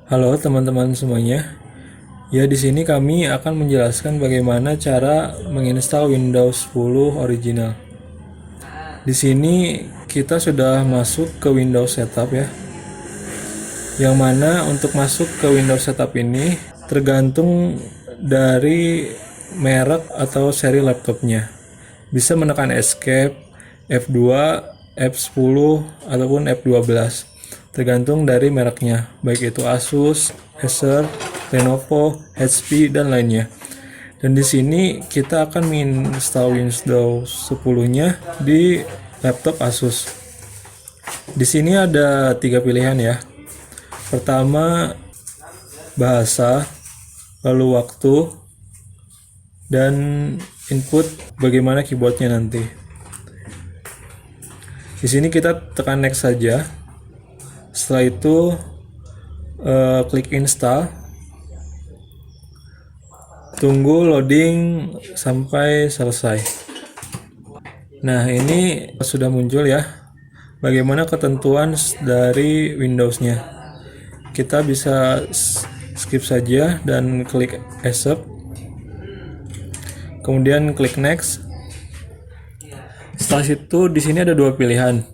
Halo teman-teman semuanya. Ya, di sini kami akan menjelaskan bagaimana cara menginstal Windows 10 original. Di sini kita sudah masuk ke Windows Setup ya. Yang mana untuk masuk ke Windows Setup ini tergantung dari merek atau seri laptopnya. Bisa menekan Escape, F2, F10 ataupun F12. Tergantung dari mereknya, baik itu Asus, Acer, Lenovo, HP dan lainnya. Dan di sini kita akan menginstal Windows 10-nya di laptop Asus. Di sini ada 3 pilihan ya. Pertama, bahasa, lalu waktu, dan input bagaimana keyboardnya nanti. Di sini kita tekan next saja. Setelah itu klik install. Tunggu loading sampai selesai. Nah, ini sudah muncul ya. Bagaimana ketentuan dari Windows-nya. Kita bisa skip saja dan klik accept. Kemudian klik next. Setelah itu di sini ada 2 pilihan.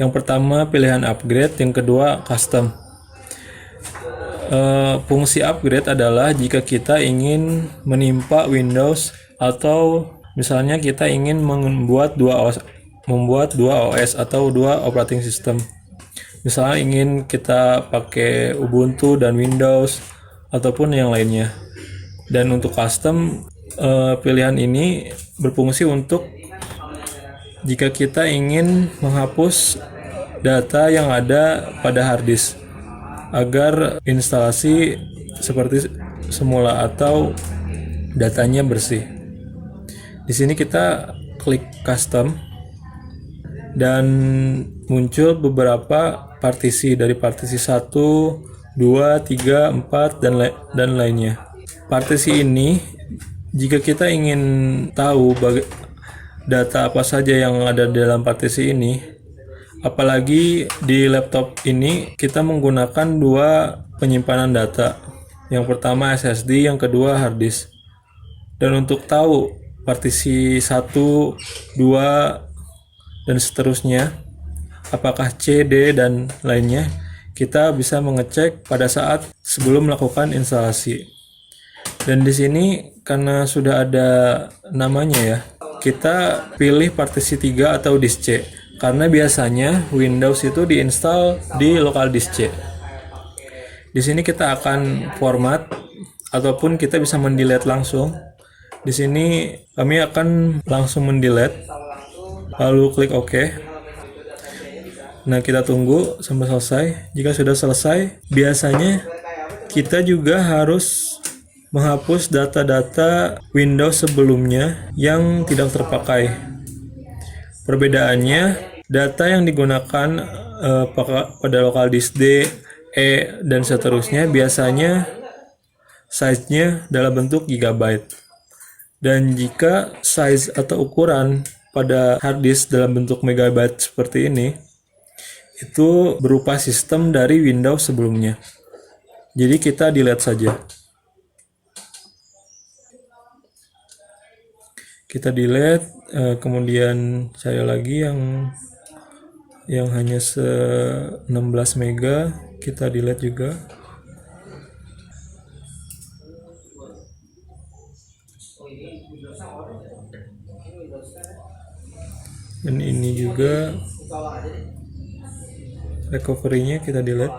Yang pertama pilihan upgrade, yang kedua custom. Fungsi upgrade adalah jika kita ingin menimpa Windows atau misalnya kita ingin membuat dua OS atau 2 operating system. Misalnya ingin kita pakai Ubuntu dan Windows ataupun yang lainnya. Dan untuk custom, pilihan ini berfungsi untuk jika kita ingin menghapus data yang ada pada hard disk agar instalasi seperti semula atau datanya bersih. Di sini kita klik custom dan muncul beberapa partisi dari partisi 1, 2, 3, 4 dan lainnya. Partisi ini jika kita ingin tahu data apa saja yang ada dalam partisi ini, apalagi di laptop ini kita menggunakan 2 penyimpanan data. Yang pertama SSD, yang kedua hard disk. Dan untuk tahu partisi 1, 2 dan seterusnya, apakah C, D dan lainnya, kita bisa mengecek pada saat sebelum melakukan instalasi. Dan di sini karena sudah ada namanya ya, kita pilih partisi 3 atau disk C. Karena biasanya Windows itu diinstal di local disk C. Di sini kita akan format ataupun kita bisa mendelete langsung. Di sini kami akan langsung mendelete. Lalu klik OK. Nah, kita tunggu sampai selesai. Jika sudah selesai, biasanya kita juga harus menghapus data-data Windows sebelumnya yang tidak terpakai. Perbedaannya, data yang digunakan pada local disk D, E, dan seterusnya biasanya size-nya dalam bentuk gigabyte. Dan jika size atau ukuran pada hard disk dalam bentuk megabyte seperti ini, itu berupa sistem dari Windows sebelumnya. Jadi kita delete saja. Kita delete, kemudian cari lagi yang hanya 16 mega, kita delete juga. Dan ini juga recovery-nya kita delete.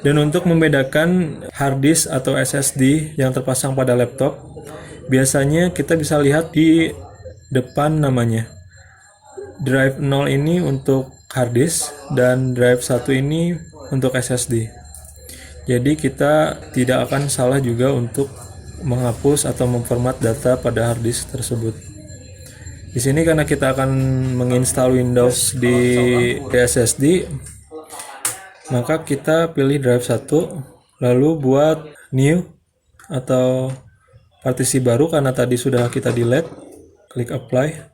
Dan untuk membedakan hard disk atau SSD yang terpasang pada laptop, biasanya kita bisa lihat di depan namanya. Drive 0 ini untuk hard disk dan drive 1 ini untuk SSD. Jadi kita tidak akan salah juga untuk menghapus atau memformat data pada hard disk tersebut. Di sini karena kita akan menginstal Windows di SSD, maka kita pilih drive 1, lalu buat new atau partisi baru karena tadi sudah kita delete, klik apply.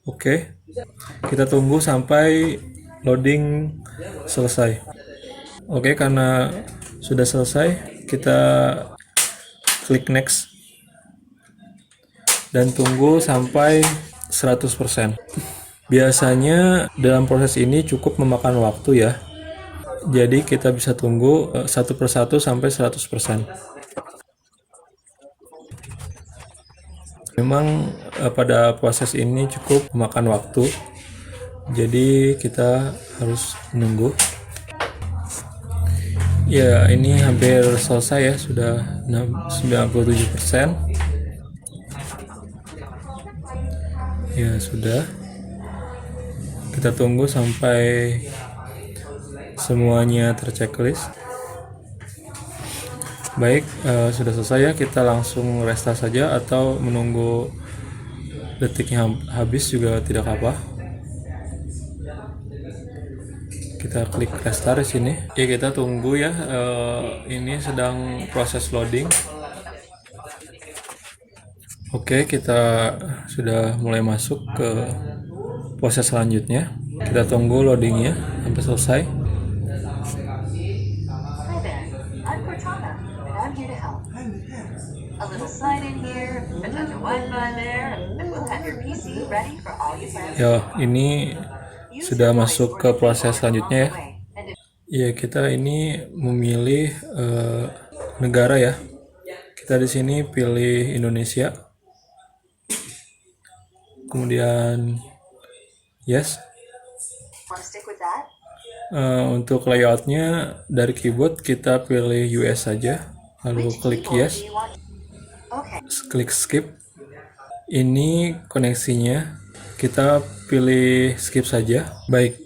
Oke. Kita tunggu sampai loading selesai. Oke, karena sudah selesai, kita klik next dan tunggu sampai 100%. Biasanya dalam proses ini cukup memakan waktu ya. Jadi kita bisa tunggu satu persatu sampai 100%. Memang pada proses ini cukup memakan waktu. Jadi kita harus menunggu. Ya, ini hampir selesai ya, sudah 97%. Ya, sudah. Kita tunggu sampai semuanya terchecklist. Baik, sudah selesai ya, kita langsung restart saja atau menunggu detiknya habis juga tidak apa. Kita klik restart di sini. Ya, kita tunggu ya, ini sedang proses loading. Oke, kita sudah mulai masuk ke proses selanjutnya. Kita tunggu loadingnya sampai selesai. Ya, ini sudah masuk ke proses selanjutnya ya. Ya, kita ini memilih negara ya. Kita di sini pilih Indonesia. Kemudian yes. Untuk layoutnya dari keyboard kita pilih US saja, lalu klik yes, klik skip. Ini koneksinya kita pilih skip saja. Baik,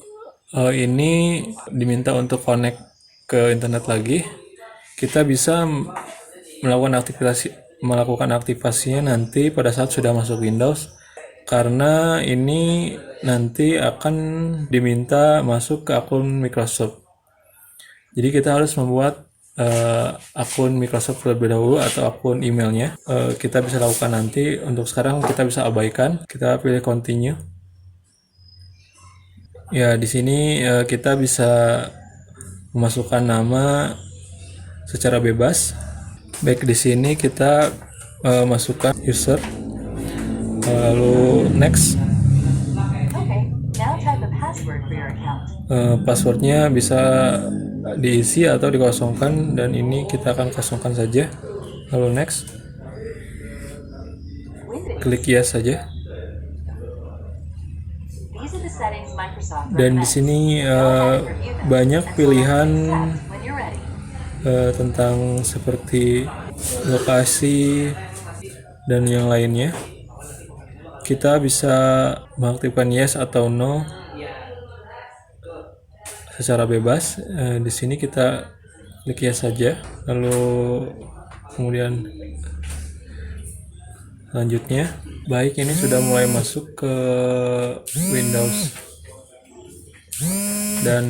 ini diminta untuk connect ke internet lagi. Kita bisa melakukan aktivasinya nanti pada saat sudah masuk Windows, karena ini nanti akan diminta masuk ke akun Microsoft. Jadi kita harus membuat akun Microsoft terlebih dahulu atau akun emailnya. Kita bisa lakukan nanti. Untuk sekarang kita bisa abaikan. Kita pilih continue. Ya, di sini kita bisa memasukkan nama secara bebas. Baik, di sini kita masukkan user, lalu next. Passwordnya bisa diisi atau dikosongkan, dan ini kita akan kosongkan saja. Lalu next, klik yes saja. Dan di sini banyak pilihan tentang seperti lokasi dan yang lainnya. Kita bisa mengaktifkan yes atau no secara bebas. Di sini kita klik yes saja, lalu kemudian selanjutnya. Baik, ini sudah mulai masuk ke Windows, dan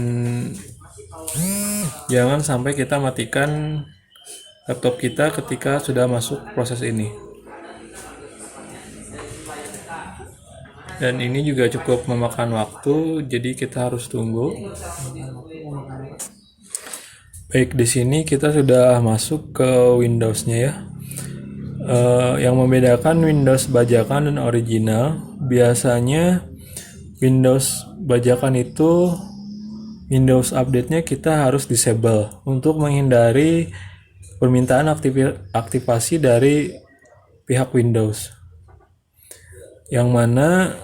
jangan sampai kita matikan laptop kita ketika sudah masuk proses ini. Dan ini juga cukup memakan waktu, jadi kita harus tunggu. Baik, di sini kita sudah masuk ke Windows-nya ya. Yang membedakan Windows bajakan dan original, biasanya Windows bajakan itu Windows update-nya kita harus disable untuk menghindari permintaan aktivasi dari pihak Windows, yang mana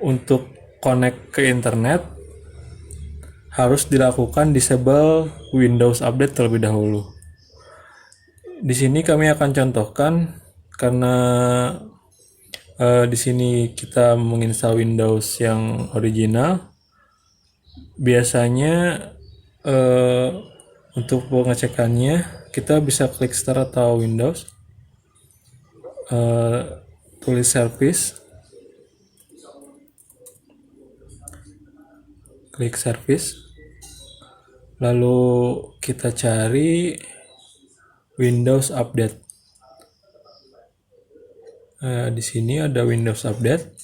untuk connect ke internet harus dilakukan disable Windows update terlebih dahulu. Di sini kami akan contohkan, karena di sini kita menginstal Windows yang original. Biasanya untuk pengecekannya kita bisa klik start atau Windows, tulis service, klik service, lalu kita cari Windows Update. Di sini ada Windows Update.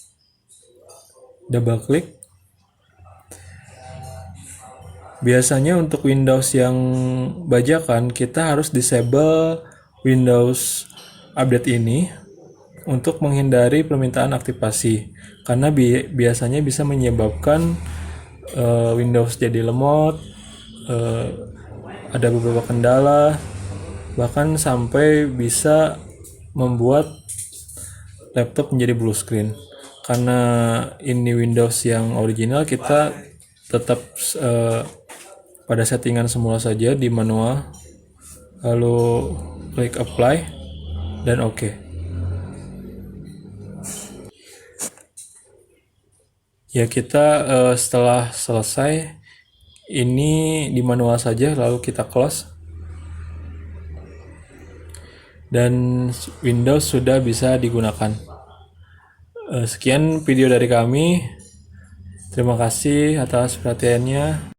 double klik. Biasanya untuk Windows yang bajakan kita harus disable Windows update ini untuk menghindari permintaan aktivasi, karena biasanya bisa menyebabkan Windows jadi lemot, ada beberapa kendala, bahkan sampai bisa membuat laptop menjadi blue screen. Karena ini Windows yang original, kita tetap pada settingan semula saja di manual, lalu klik apply dan oke. Ya, kita setelah selesai ini di manual saja, lalu kita close dan Windows sudah bisa digunakan. Sekian video dari kami. Terima kasih atas perhatiannya.